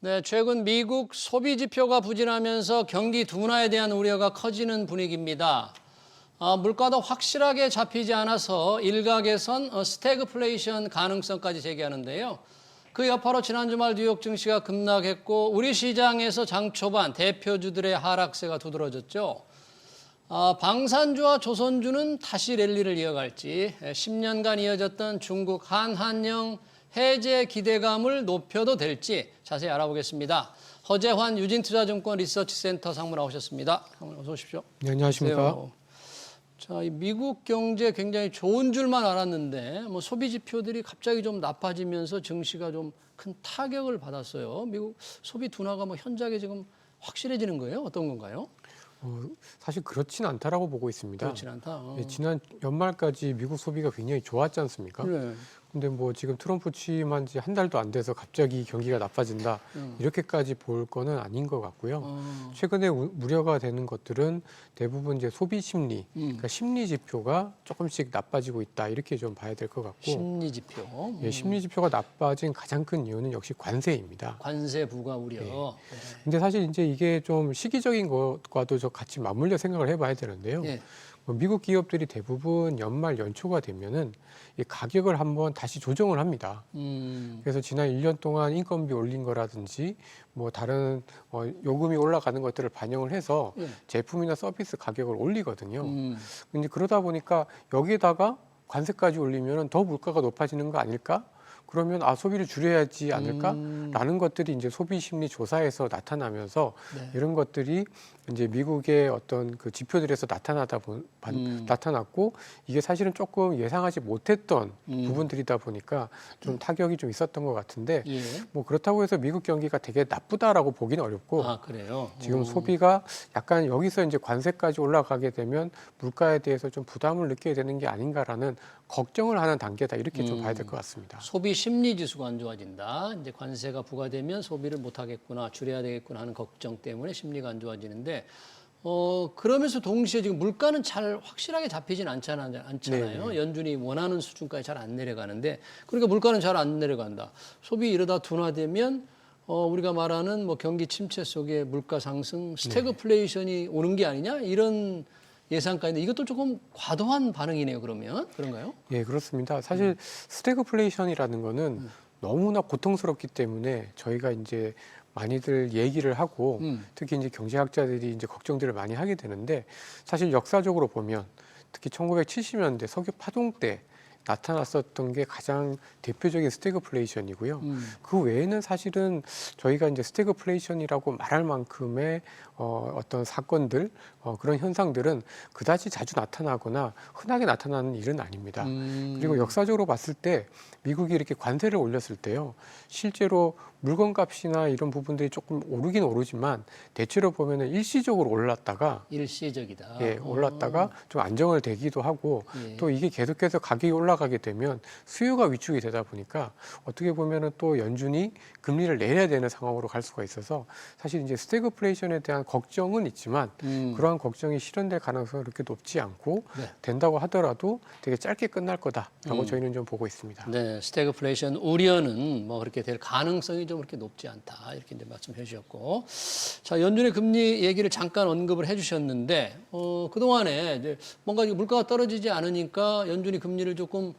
네, 최근 미국 소비 지표가 부진하면서 경기 둔화에 대한 우려가 커지는 분위기입니다. 물가도 확실하게 잡히지 않아서 일각에선 스태그플레이션 가능성까지 제기하는데요. 그 여파로 지난 주말 뉴욕 증시가 급락했고 우리 시장에서 장 초반 대표주들의 하락세가 두드러졌죠. 방산주와 조선주는 다시 랠리를 이어갈지 10년간 이어졌던 중국 한한령 해제 기대감을 높여도 될지 자세히 알아보겠습니다. 허재환 유진투자증권 리서치센터 상무 나오셨습니다. 상무 어서 오십시오. 네, 안녕하십니까. 자, 이 미국 경제 굉장히 좋은 줄만 알았는데 뭐 소비 지표들이 갑자기 좀 나빠지면서 증시가 좀 큰 타격을 받았어요. 미국 소비 둔화가 뭐 현저하게 지금 확실해지는 거예요? 어떤 건가요? 사실 그렇진 않다라고 보고 있습니다. 그렇진 않다. 네, 지난 연말까지 미국 소비가 굉장히 좋았지 않습니까? 네. 근데 뭐 지금 트럼프 취임한 지 한 달도 안 돼서 갑자기 경기가 나빠진다 이렇게까지 볼 거는 아닌 것 같고요. 최근에 우려가 되는 것들은 대부분 이제 소비 심리, 그러니까 심리 지표가 조금씩 나빠지고 있다 이렇게 좀 봐야 될 것 같고. 심리 지표. 예, 심리 지표가 나빠진 가장 큰 이유는 역시 관세입니다. 관세 부과 우려. 네. 네. 근데 사실 이제 이게 좀 시기적인 것과도 저 같이 맞물려 생각을 해봐야 되는데요. 네. 미국 기업들이 대부분 연말 연초가 되면은 이 가격을 한번 다시 조정을 합니다. 그래서 지난 1년 동안 인건비 올린 거라든지 뭐 다른 요금이 올라가는 것들을 반영을 해서 네. 제품이나 서비스 가격을 올리거든요. 근데 그러다 보니까 여기에다가 관세까지 올리면은 더 물가가 높아지는 거 아닐까? 그러면 소비를 줄여야지 않을까라는 것들이 이제 소비 심리 조사에서 나타나면서 네. 이런 것들이 이제 미국의 어떤 그 지표들에서 나타났고 이게 사실은 조금 예상하지 못했던 부분들이다 보니까 좀 타격이 좀 있었던 것 같은데 예. 뭐 그렇다고 해서 미국 경기가 되게 나쁘다라고 보기는 어렵고 그래요? 지금 소비가 약간 여기서 이제 관세까지 올라가게 되면 물가에 대해서 좀 부담을 느끼게 되는 게 아닌가라는 걱정을 하는 단계다 이렇게 좀 봐야 될 것 같습니다. 소비 심리 지수가 안 좋아진다. 이제 관세가 부과되면 소비를 못 하겠구나, 줄여야 되겠구나 하는 걱정 때문에 심리가 안 좋아지는데 그러면서 동시에 지금 물가는 잘 확실하게 잡히진 않잖아요. 네네. 연준이 원하는 수준까지 잘 안 내려가는데 그러니까 물가는 잘 안 내려간다. 소비 이러다 둔화되면 우리가 말하는 뭐 경기 침체 속에 물가 상승, 스태그플레이션이 오는 게 아니냐 이런 예상까지인데 이것도 조금 과도한 반응이네요. 그러면 그런가요? 예, 그렇습니다. 사실 스태그플레이션이라는 거는 너무나 고통스럽기 때문에 저희가 이제 많이들 얘기를 하고 특히 이제 경제학자들이 이제 걱정들을 많이 하게 되는데 사실 역사적으로 보면 특히 1970년대 석유 파동 때 나타났었던 게 가장 대표적인 스태그플레이션이고요. 그 외에는 사실은 저희가 이제 스태그플레이션이라고 말할 만큼의 어떤 사건들, 그런 현상들은 그다지 자주 나타나거나 흔하게 나타나는 일은 아닙니다. 그리고 역사적으로 봤을 때 미국이 이렇게 관세를 올렸을 때요, 실제로 물건값이나 이런 부분들이 조금 오르긴 오르지만 대체로 보면은 일시적으로 올랐다가 일시적이다. 예, 올랐다가 좀 안정을 되기도 하고 예. 또 이게 계속해서 가격이 올라가게 되면 수요가 위축이 되다 보니까 어떻게 보면은 또 연준이 금리를 내려야 되는 상황으로 갈 수가 있어서 사실 이제 스태그플레이션에 대한 걱정은 있지만 그러한 걱정이 실현될 가능성은 그렇게 높지 않고 네. 된다고 하더라도 되게 짧게 끝날 거다라고 저희는 좀 보고 있습니다. 네, 스태그플레이션 우려는 뭐 그렇게 될 가능성이 좀 그렇게 높지 않다 이렇게 이제 말씀해 주셨고, 자 연준의 금리 얘기를 잠깐 언급을 해주셨는데 그동안에 이제 뭔가 물가가 떨어지지 않으니까 연준이 금리를 조금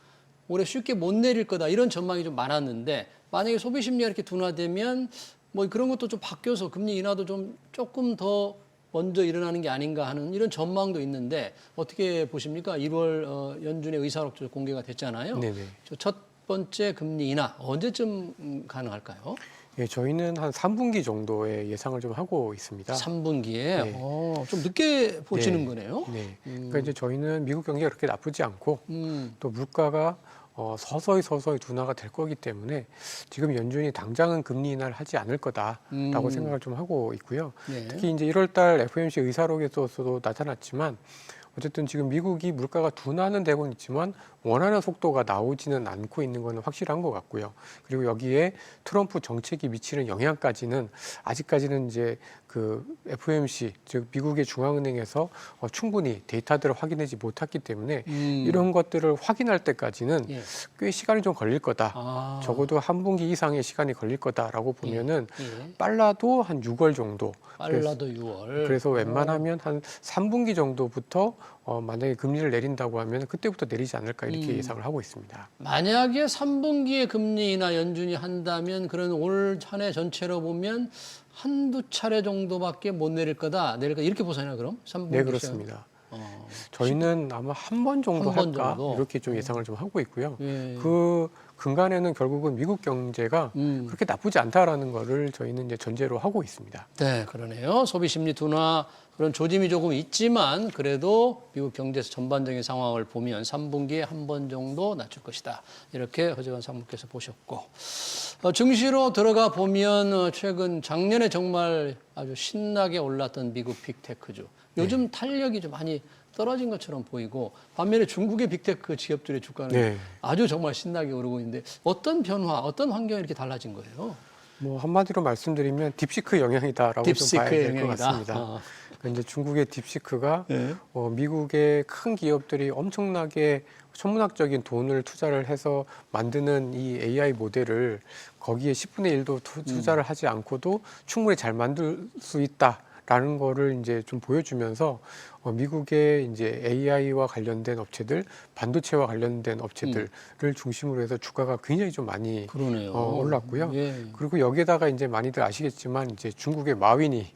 올해 쉽게 못 내릴 거다 이런 전망이 좀 많았는데 만약에 소비 심리가 이렇게 둔화되면 뭐 그런 것도 좀 바뀌어서 금리 인하도 좀 조금 더 먼저 일어나는 게 아닌가 하는 이런 전망도 있는데 어떻게 보십니까? 1월 연준의 의사록도 공개가 됐잖아요. 네네. 첫 번째 금리 인하 언제쯤 가능할까요? 예, 저희는 한 3분기 정도의 예상을 좀 하고 있습니다. 3분기에 네. 좀 늦게 보시는 네. 거네요. 네. 그러니까 이제 저희는 미국 경기가 그렇게 나쁘지 않고 또 물가가 서서히 둔화가 될 거기 때문에 지금 연준이 당장은 금리 인하를 하지 않을 거다라고 생각을 좀 하고 있고요. 네. 특히 이제 1월 달 FOMC 의사록에서도 나타났지만 어쨌든 지금 미국이 물가가 둔화는 되고 있지만 원하는 속도가 나오지는 않고 있는 것은 확실한 것 같고요. 그리고 여기에 트럼프 정책이 미치는 영향까지는 아직까지는 이제 그 FOMC, 즉 미국의 중앙은행에서 충분히 데이터들을 확인하지 못했기 때문에 이런 것들을 확인할 때까지는 예. 꽤 시간이 좀 걸릴 거다. 아. 적어도 한 분기 이상의 시간이 걸릴 거다라고 보면은 예. 빨라도 한 6월 정도. 빨라도 6월. 그래서 웬만하면 한 3분기 정도부터 만약에 금리를 내린다고 하면 그때부터 내리지 않을까 이렇게 예상을 하고 있습니다. 만약에 3분기에 금리 인하 연준이 한다면 그런 올 한 해 전체로 보면 한두 차례 정도밖에 못 내릴 거다. 이렇게 보세요, 그럼? 3분기 네, 그렇습니다. 저희는 아마 한 번 정도 한번 할까 정도? 이렇게 좀 예상을 좀 하고 있고요. 예. 그 근간에는 결국은 미국 경제가 그렇게 나쁘지 않다라는 거를 저희는 이제 전제로 하고 있습니다. 네, 그러네요. 소비 심리 둔화 그런 조짐이 조금 있지만 그래도 미국 경제에서 전반적인 상황을 보면 3분기에 한 번 정도 낮출 것이다. 이렇게 허재관 사무께서 보셨고 증시로 들어가 보면 최근 작년에 정말 아주 신나게 올랐던 미국 빅테크주 요즘 탄력이 좀 많이 떨어진 것처럼 보이고 반면에 중국의 빅테크 기업들의 주가는 네. 아주 정말 신나게 오르고 있는데 어떤 변화, 어떤 환경이 이렇게 달라진 거예요? 뭐 한마디로 말씀드리면 딥시크 영향이다라고 좀 봐야 딥시크의 될 것 영향이다. 같습니다. 그러니까 이제 중국의 딥시크가 네. 미국의 큰 기업들이 엄청나게 천문학적인 돈을 투자를 해서 만드는 이 AI 모델을 거기에 10분의 1도 투자를 하지 않고도 충분히 잘 만들 수 있다라는 거를 이제 좀 보여주면서 미국의 이제 AI와 관련된 업체들, 반도체와 관련된 업체들을 중심으로 해서 주가가 굉장히 좀 많이 그러네요. 올랐고요. 예. 그리고 여기에다가 이제 많이들 아시겠지만 이제 중국의 마윈이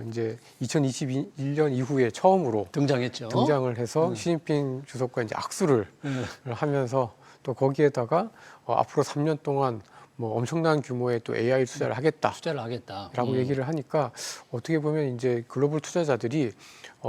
이제 2021년 이후에 처음으로 등장했죠. 등장을 해서 시진핑 주석과 이제 악수를 하면서 또 거기에다가 앞으로 3년 동안 뭐 엄청난 규모의 또 AI 투자를 하겠다라고 투자를 하겠다. 얘기를 하니까 어떻게 보면 이제 글로벌 투자자들이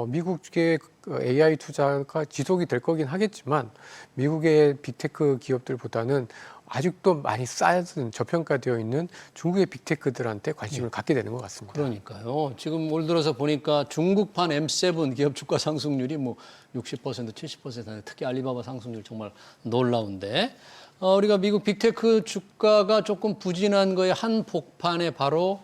미국의 AI 투자가 지속이 될 거긴 하겠지만 미국의 빅테크 기업들보다는 아직도 많이 쌓여진 저평가되어 있는 중국의 빅테크들한테 관심을 갖게 되는 것 같습니다. 그러니까요. 지금 올 들어서 보니까 중국판 M7 기업 주가 상승률이 뭐 60%, 70%, 특히 알리바바 상승률 정말 놀라운데 우리가 미국 빅테크 주가가 조금 부진한 거에 한 복판에 바로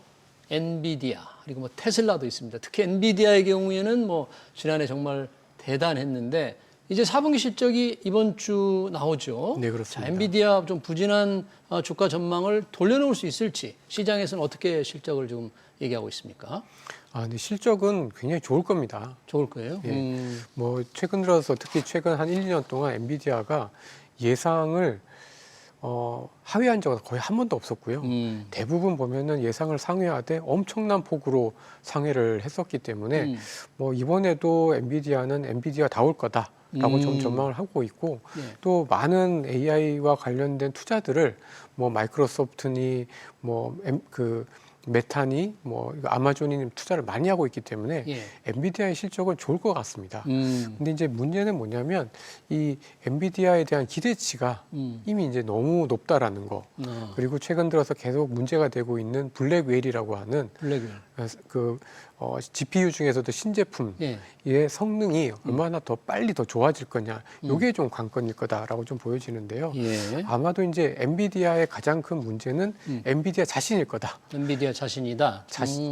엔비디아 그리고 뭐 테슬라도 있습니다. 특히 엔비디아의 경우에는 뭐 지난해 정말 대단했는데 이제 4분기 실적이 이번 주 나오죠. 네, 그렇습니다. 자, 엔비디아 좀 부진한 주가 전망을 돌려놓을 수 있을지 시장에서는 어떻게 실적을 지금 얘기하고 있습니까? 근데 실적은 굉장히 좋을 겁니다. 좋을 거예요. 뭐 최근 들어서 특히 최근 한 1, 2년 동안 엔비디아가 예상을 하회한 적은 거의 한 번도 없었고요. 대부분 보면은 예상을 상회하되 엄청난 폭으로 상회를 했었기 때문에 뭐 이번에도 엔비디아는 엔비디아다울 거다라고 좀 전망을 하고 있고 또 많은 AI와 관련된 투자들을 뭐 마이크로소프트니 뭐 메타니 뭐 아마존이 투자를 많이 하고 있기 때문에 엔비디아의 실적은 좋을 것 같습니다. 근데 이제 문제는 뭐냐면 이 엔비디아에 대한 기대치가 이미 이제 너무 높다라는 거. 그리고 최근 들어서 계속 문제가 되고 있는 블랙웰이라고 하는 GPU 중에서도 신제품의 성능이 얼마나 더 빨리 더 좋아질 거냐. 이게 좀 관건일 거다라고 좀 보여지는데요. 아마도 이제 엔비디아의 가장 큰 문제는 엔비디아 자신일 거다. 엔비디아 자신이다.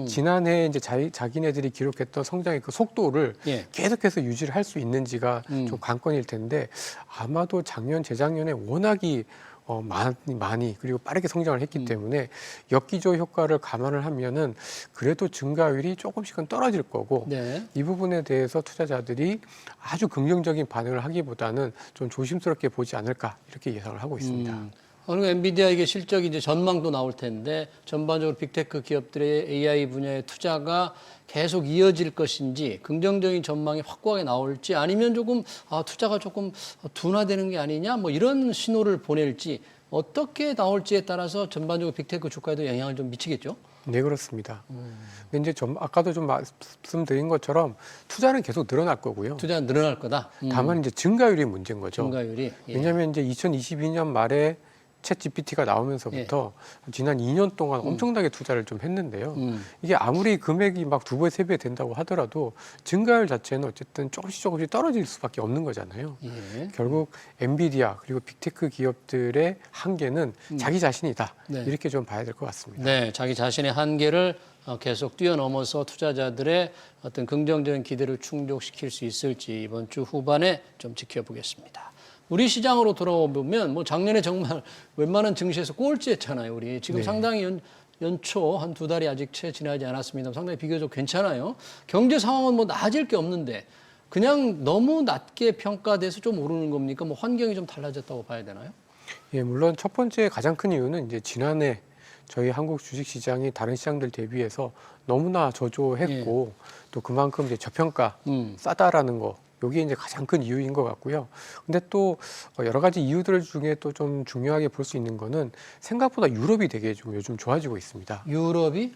지난해 이제 자기네들이 기록했던 성장의 그 속도를 계속해서 유지를 할 수 있는지가 좀 관건일 텐데 아마도 작년, 재작년에 워낙이 많이 그리고 빠르게 성장을 했기 때문에 역기조 효과를 감안을 하면은 그래도 증가율이 조금씩은 떨어질 거고 이 부분에 대해서 투자자들이 아주 긍정적인 반응을 하기보다는 좀 조심스럽게 보지 않을까 이렇게 예상을 하고 있습니다. 그리고 엔비디아 이게 실적이 이제 전망도 나올 텐데 전반적으로 빅테크 기업들의 AI 분야의 투자가 계속 이어질 것인지 긍정적인 전망이 확고하게 나올지 아니면 조금 투자가 조금 둔화되는 게 아니냐 뭐 이런 신호를 보낼지 어떻게 나올지에 따라서 전반적으로 빅테크 주가에도 영향을 좀 미치겠죠? 네, 그렇습니다. 근데 이제 아까도 좀 말씀드린 것처럼 투자는 계속 늘어날 거고요. 투자는 늘어날 거다. 다만 이제 증가율이 문제인 거죠. 증가율이. 왜냐하면 이제 2022년 말에 챗 GPT가 나오면서부터 지난 2년 동안 엄청나게 투자를 좀 했는데요. 이게 아무리 금액이 막 2배, 3배 된다고 하더라도 증가율 자체는 어쨌든 조금씩 떨어질 수밖에 없는 거잖아요. 예. 결국 엔비디아 그리고 빅테크 기업들의 한계는 자기 자신이다. 네. 이렇게 좀 봐야 될 것 같습니다. 네, 자기 자신의 한계를 계속 뛰어넘어서 투자자들의 어떤 긍정적인 기대를 충족시킬 수 있을지 이번 주 후반에 좀 지켜보겠습니다. 우리 시장으로 돌아와 보면 뭐 작년에 정말 웬만한 증시에서 꼴찌했잖아요. 우리 지금 네. 상당히 연초 한 2달이 아직 채 지나지 않았습니다. 상당히 비교적 괜찮아요. 경제 상황은 뭐 나아질 게 없는데 그냥 너무 낮게 평가돼서 좀 오르는 겁니까? 뭐 환경이 좀 달라졌다고 봐야 되나요? 예, 물론 첫 번째 가장 큰 이유는 이제 지난해 저희 한국 주식 시장이 다른 시장들 대비해서 너무나 저조했고 또 그만큼 이제 저평가 싸다라는 거. 이게 이제 가장 큰 이유인 것 같고요. 근데 또 여러 가지 이유들 중에 또 좀 중요하게 볼 수 있는 거는 생각보다 유럽이 되게 좀 요즘 좋아지고 있습니다. 유럽이?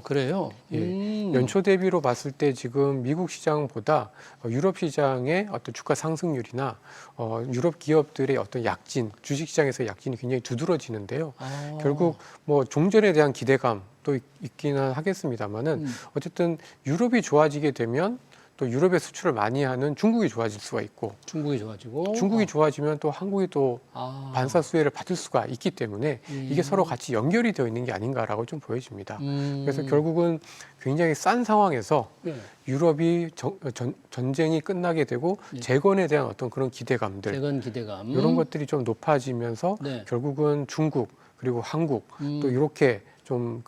그래요? 예, 연초 대비로 봤을 때 지금 미국 시장보다 유럽 시장의 어떤 주가 상승률이나 유럽 기업들의 어떤 약진, 주식 시장에서 약진이 굉장히 두드러지는데요. 결국 뭐 종전에 대한 기대감도 있기는 하겠습니다만은 어쨌든 유럽이 좋아지게 되면 또 유럽에 수출을 많이 하는 중국이 좋아질 수가 있고 중국이 좋아지고 중국이 좋아지면 또 한국이 또 반사 수혜를 받을 수가 있기 때문에 이게 서로 같이 연결이 되어 있는 게 아닌가라고 좀 보여집니다. 그래서 결국은 굉장히 싼 상황에서 유럽이 전쟁이 끝나게 되고 재건에 대한 어떤 그런 기대감들 재건 기대감 이런 것들이 좀 높아지면서 결국은 중국 그리고 한국 또 이렇게 좀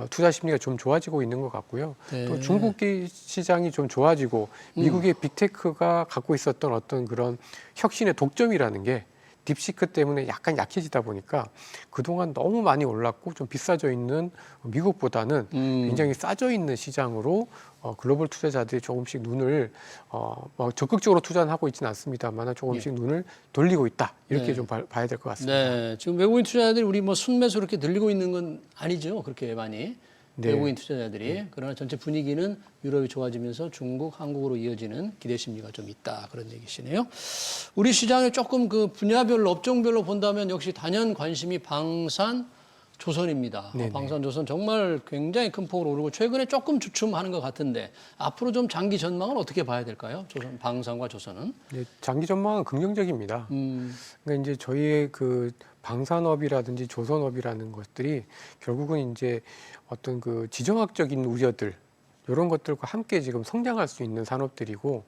투자 심리가 좀 좋아지고 있는 것 같고요. 또 중국 시장이 좀 좋아지고 미국의 빅테크가 갖고 있었던 어떤 그런 혁신의 독점이라는 게 딥시크 때문에 약간 약해지다 보니까 그동안 너무 많이 올랐고 좀 비싸져 있는 미국보다는 굉장히 싸져 있는 시장으로 글로벌 투자자들이 조금씩 눈을 뭐 적극적으로 투자는 하고 있지는 않습니다만 조금씩 눈을 돌리고 있다 이렇게 좀 봐야 될 것 같습니다. 네, 지금 외국인 투자자들이 우리 뭐 순매수 이렇게 늘리고 있는 건 아니죠, 그렇게 많이. 외국인 투자자들이 그러나 전체 분위기는 유럽이 좋아지면서 중국, 한국으로 이어지는 기대 심리가 좀 있다 그런 얘기시네요. 우리 시장에 조금 그 분야별로 업종별로 본다면 역시 단연 관심이 방산, 조선입니다. 방산, 조선 정말 굉장히 큰 폭으로 오르고 최근에 조금 주춤하는 것 같은데 앞으로 좀 장기 전망은 어떻게 봐야 될까요? 조선, 방산과 조선은? 네, 장기 전망은 긍정적입니다. 그러니까 이제 저희의 그 방산업이라든지 조선업이라는 것들이 결국은 이제 어떤 그 지정학적인 우려들 이런 것들과 함께 지금 성장할 수 있는 산업들이고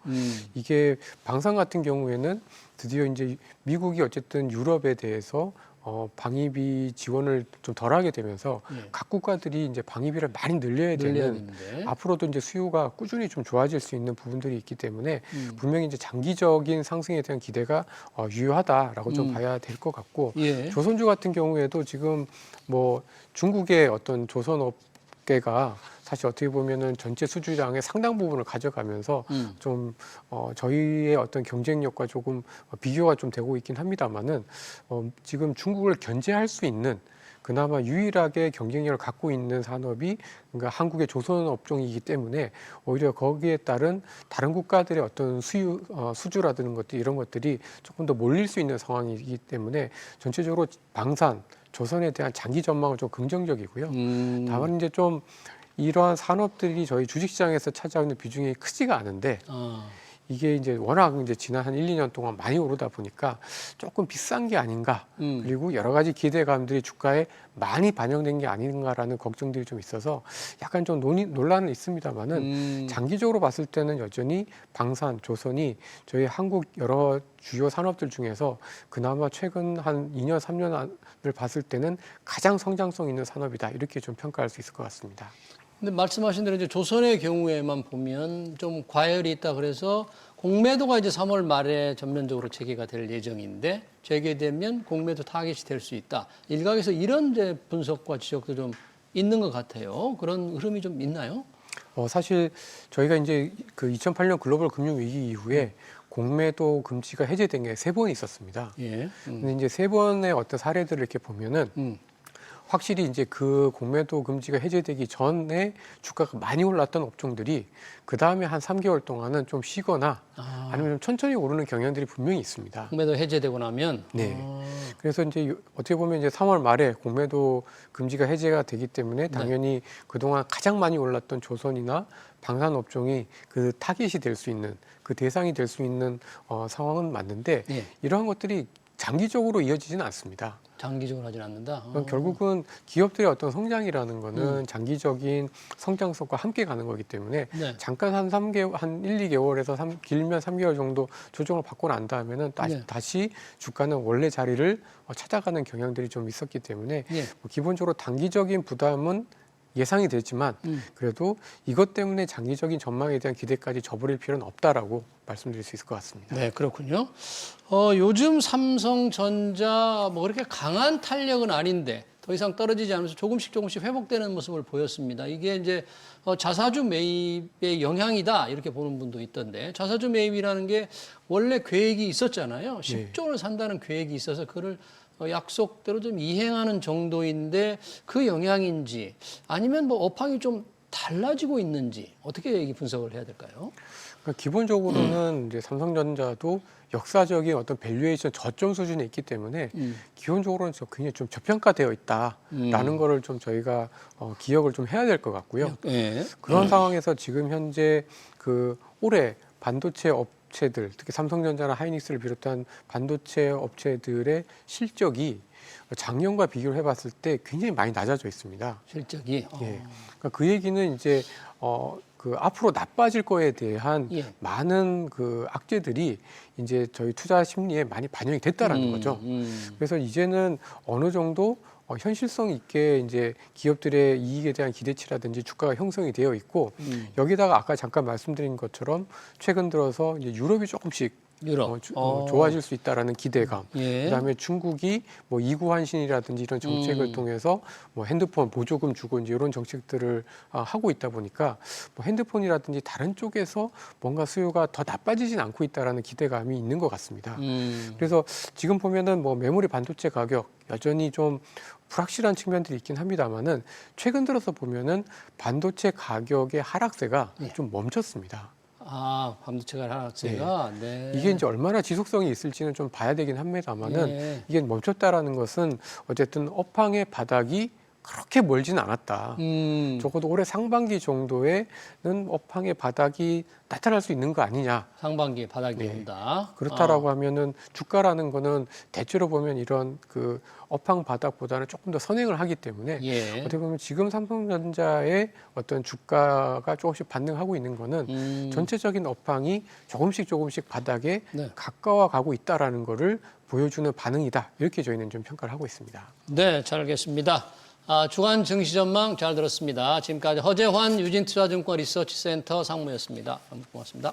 이게 방산 같은 경우에는 드디어 이제 미국이 어쨌든 유럽에 대해서 방위비 지원을 좀 덜하게 되면서 각 국가들이 이제 방위비를 많이 늘려야 되는 앞으로도 이제 수요가 꾸준히 좀 좋아질 수 있는 부분들이 있기 때문에 분명히 이제 장기적인 상승에 대한 기대가 유효하다라고 좀 봐야 될 것 같고 조선주 같은 경우에도 지금 뭐 중국의 어떤 조선업계가 사실 어떻게 보면은 전체 수주량의 상당 부분을 가져가면서 좀 저희의 어떤 경쟁력과 조금 비교가 좀 되고 있긴 합니다만은 지금 중국을 견제할 수 있는 그나마 유일하게 경쟁력을 갖고 있는 산업이 그러니까 한국의 조선 업종이기 때문에 오히려 거기에 따른 다른 국가들의 어떤 수주라든가 것들 이런 것들이 조금 더 몰릴 수 있는 상황이기 때문에 전체적으로 방산, 조선에 대한 장기 전망은 좀 긍정적이고요. 다만 이제 좀 이러한 산업들이 저희 주식시장에서 차지하는 비중이 크지가 않은데 이게 이제 워낙 이제 지난 한 1, 2년 동안 많이 오르다 보니까 조금 비싼 게 아닌가 그리고 여러 가지 기대감들이 주가에 많이 반영된 게 아닌가라는 걱정들이 좀 있어서 약간 좀 논란은 있습니다만은 장기적으로 봤을 때는 여전히 방산, 조선이 저희 한국 여러 주요 산업들 중에서 그나마 최근 한 2년, 3년을 봤을 때는 가장 성장성 있는 산업이다 이렇게 좀 평가할 수 있을 것 같습니다. 근데 말씀하신 대로 이제 조선의 경우에만 보면 좀 과열이 있다 그래서 공매도가 이제 3월 말에 전면적으로 재개가 될 예정인데 재개되면 공매도 타깃이 될 수 있다. 일각에서 이런 이제 분석과 지적도 좀 있는 것 같아요. 그런 흐름이 좀 있나요? 사실 저희가 이제 그 2008년 글로벌 금융 위기 이후에 공매도 금지가 해제된 게 3번 있었습니다. 근데 이제 3번의 어떤 사례들을 이렇게 보면은 확실히 이제 그 공매도 금지가 해제되기 전에 주가가 많이 올랐던 업종들이 그 다음에 한 3개월 동안은 좀 쉬거나 아니면 좀 천천히 오르는 경향들이 분명히 있습니다. 공매도 해제되고 나면. 네. 그래서 이제 어떻게 보면 이제 3월 말에 공매도 금지가 해제가 되기 때문에 당연히 그동안 가장 많이 올랐던 조선이나 방산 업종이 그 타깃이 될 수 있는 그 대상이 될 수 있는 상황은 맞는데 예. 이러한 것들이 장기적으로 이어지지는 않습니다. 장기적으로 하진 않는다. 결국은 기업들의 어떤 성장이라는 거는 장기적인 성장성과 함께 가는 거기 때문에 네. 잠깐 한 3개월, 한 1, 2개월에서 길면 3개월 정도 조정을 받고 난 다음에는 네. 다시 주가는 원래 자리를 찾아가는 경향들이 좀 있었기 때문에 예. 뭐 기본적으로 단기적인 부담은 예상이 되지만 그래도 이것 때문에 장기적인 전망에 대한 기대까지 저버릴 필요는 없다라고 말씀드릴 수 있을 것 같습니다. 네, 그렇군요. 요즘 삼성전자 뭐 그렇게 강한 탄력은 아닌데 더 이상 떨어지지 않으면서 조금씩 회복되는 모습을 보였습니다. 이게 이제 자사주 매입의 영향이다 이렇게 보는 분도 있던데 자사주 매입이라는 게 원래 계획이 있었잖아요. 10조를 산다는 계획이 있어서 그걸 약속대로 좀 이행하는 정도인데 그 영향인지 아니면 뭐 업황이 좀 달라지고 있는지 어떻게 분석을 해야 될까요? 그러니까 기본적으로는 이제 삼성전자도 역사적인 어떤 밸류에이션 저점 수준에 있기 때문에 기본적으로는 굉장히 좀 저평가되어 있다라는 거를 좀 저희가 기억을 좀 해야 될 것 같고요. 네. 그런 상황에서 지금 현재 그 올해 반도체 업체들, 특히 삼성전자나 하이닉스를 비롯한 반도체 업체들의 실적이 작년과 비교를 해봤을 때 굉장히 많이 낮아져 있습니다. 실적이. 예. 그러니까 그 얘기는 이제 그 앞으로 나빠질 거에 대한 예. 많은 그 악재들이 이제 저희 투자 심리에 많이 반영이 됐다라는 거죠. 그래서 이제는 어느 정도 현실성 있게 이제 기업들의 이익에 대한 기대치라든지 주가가 형성이 되어 있고 여기다가 아까 잠깐 말씀드린 것처럼 최근 들어서 이제 유럽이 조금씩 유럽. 좋아질 수 있다라는 기대감. 예. 그다음에 중국이 뭐 이구환신이라든지 이런 정책을 통해서 뭐 핸드폰 보조금 주고 이제 이런 정책들을 하고 있다 보니까 뭐 핸드폰이라든지 다른 쪽에서 뭔가 수요가 더 나빠지진 않고 있다라는 기대감이 있는 것 같습니다. 그래서 지금 보면은 뭐 메모리 반도체 가격 여전히 좀 불확실한 측면들이 있긴 합니다만은 최근 들어서 보면은 반도체 가격의 하락세가 좀 멈췄습니다. 반도체가 하락세가 네. 이게 이제 얼마나 지속성이 있을지는 좀 봐야 되긴 합니다만은 이게 멈췄다라는 것은 어쨌든 업황의 바닥이 그렇게 멀지는 않았다. 적어도 올해 상반기 정도에는 업황의 바닥이 나타날 수 있는 거 아니냐. 상반기에 바닥이 온다. 그렇다라고 하면은 주가라는 거는 대체로 보면 이런 그 업황 바닥보다는 조금 더 선행을 하기 때문에 어떻게 보면 지금 삼성전자의 어떤 주가가 조금씩 반등하고 있는 거는 전체적인 업황이 조금씩 바닥에 가까워 가고 있다라는 거를 보여주는 반응이다. 이렇게 저희는 좀 평가를 하고 있습니다. 네, 잘 알겠습니다. 주간 증시 전망 잘 들었습니다. 지금까지 허재환 유진투자증권 리서치센터 상무였습니다. 고맙습니다.